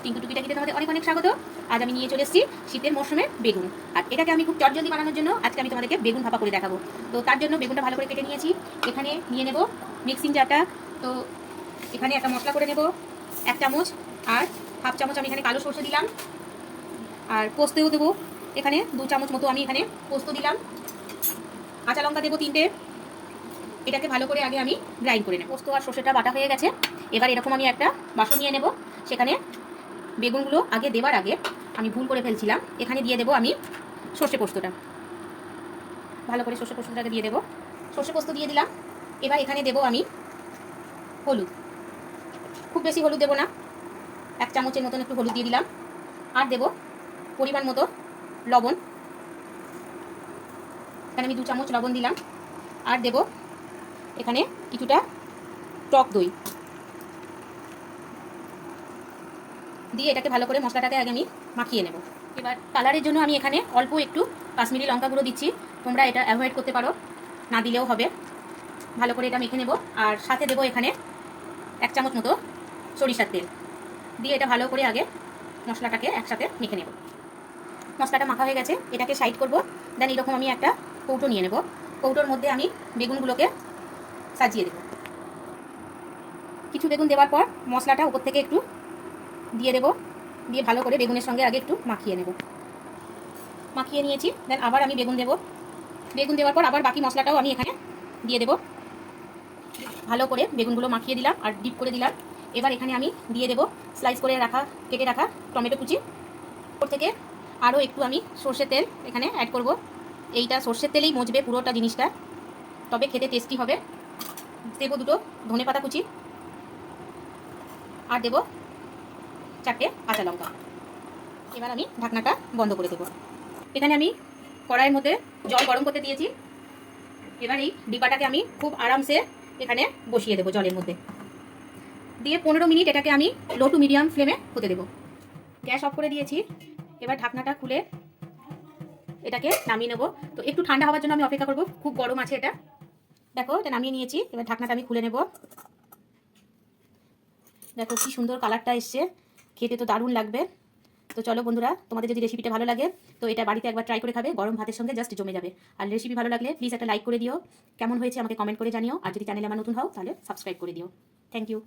টিঙ্কু টুকিটাকিতে তোমাদের অনেক অনেক স্বাগত। আজ আমি নিয়ে চলে এসেছি শীতের মৌসুমে বেগুন, আর এটাকে আমি খুব চটজলদি বানানোর জন্য আজকে আমি তোমাদেরকে বেগুন ভাপা করে দেখাবো। তো তার জন্য বেগুনটা ভালো করে কেটে নিয়েছি। এখানে নিয়ে নেব মিক্সিং জারটা। তো এখানে একটা মশলা করে নেব 1 চামচ, আর হাফ চামচ আমি এখানে কালো সরষে দিলাম, আর পোস্তও দেবো এখানে 2 চামচ মতো আমি এখানে পোস্ত দিলাম, কাঁচা লঙ্কা দেবো 3টে। এটাকে ভালো করে আগে আমি গ্রাইন্ড করে নেব। পোস্ত আর সরষেটা বাটা হয়ে গেছে। এবার এরকম আমি একটা বাসন নিয়ে নেব, সেখানে বেগুনগুলো আগে দেওয়ার আগে আমি ভুল করে ফেলছিলাম, এখানে দিয়ে দেবো আমি সর্ষে পোস্তটা। ভালো করে সর্ষে পোস্তটাকে দিয়ে দেবো, সর্ষে পোস্ত দিয়ে দিলাম। এবার এখানে দেবো আমি হলুদ, খুব বেশি হলুদ দেবো না, 1 চামচের মতন একটু হলুদ দিয়ে দিলাম। আর দেবো পরিমাণ মতো লবণ, এখানে আমি 2 চামচ লবণ দিলাম। আর দেবো এখানে কিছুটা টক দই দিয়ে এটাকে ভালো করে মশলাটাকে আগে আমি মাখিয়ে নেব। এবার কালারের জন্য আমি এখানে অল্প একটু কাশ্মীরি লঙ্কা গুঁড়ো দিচ্ছি, তোমরা এটা অ্যাভয়েড করতে পারো, না দিলেও হবে। ভালো করে এটা মেখে নেব। আর সাথে দেবো এখানে 1 চামচ মতো সরিষার তেল দিয়ে এটা ভালো করে আগে মশলাটাকে একসাথে মেখে নেব। মশলাটা মাখা হয়ে গেছে, এটাকে সাইড করব। দেন এইরকম আমি একটা কৌটো নিয়ে নেব, কৌটোর মধ্যে আমি বেগুনগুলোকে সাজিয়ে দেব। কিছু বেগুন দেওয়ার পর মশলাটা উপর থেকে একটু দিয়ে দেবো, দিয়ে ভালো করে বেগুনের সঙ্গে আগে একটু মাখিয়ে নেব। মাখিয়ে নিয়েছি, দেন আবার আমি বেগুন দেবো। বেগুন দেওয়ার পর আবার বাকি মশলাটাও আমি এখানে দিয়ে দেবো। ভালো করে বেগুনগুলো মাখিয়ে দিলাম আর ডিপ করে দিলাম। এবার এখানে আমি দিয়ে দেবো স্লাইস করে কেটে রাখা টমেটো কুচি। ওপর থেকে আরও একটু আমি সর্ষের তেল এখানে অ্যাড করব। এইটা সর্ষের তেলেই মজবে পুরোটা জিনিসটা, তবে খেতে টেস্টি হবে। দেবো 2টো ধনেপাতা কুচি, আর দেবো 4টে কাঁচা লঙ্কা। এবার আমি ঢাকনাটা বন্ধ করে দেবো। এখানে আমি কড়াইয়ের মধ্যে জল গরম করতে দিয়েছি। এবার এই ডিবাটাকে আমি খুব আরামসে এখানে বসিয়ে দেবো জলের মধ্যে দিয়ে 15 মিনিট এটাকে আমি লো টু মিডিয়াম ফ্লেমে হতে দেবো। গ্যাস অফ করে দিয়েছি। এবার ঢাকনাটা খুলে এটাকে নামিয়ে নেবো। তো একটু ঠান্ডা হওয়ার জন্য আমি অপেক্ষা করবো, খুব গরম আছে এটা। দেখো এটা নামিয়ে নিয়েছি। এবার ঢাকনাটা আমি খুলে নেব। দেখো কি সুন্দর কালারটা এসছে, খেতে তো দারুণ লাগবে। তো চলো বন্ধুরা, তোমাদের যদি রেসিপিটা ভালো লাগে তো এটা বাড়িতে একবার ট্রাই করে খাবে, গরম ভাতের সঙ্গে জাস্ট জমে যাবে। আর রেসিপি ভালো লাগলে প্লিজ একটা লাইক করে দিও, কেমন হয়েছে আমাকে কমেন্ট করে জানিও। আর যদি চ্যানেলে আমার নতুন হও তাহলে সাবস্ক্রাইব করে দিও। Thank you.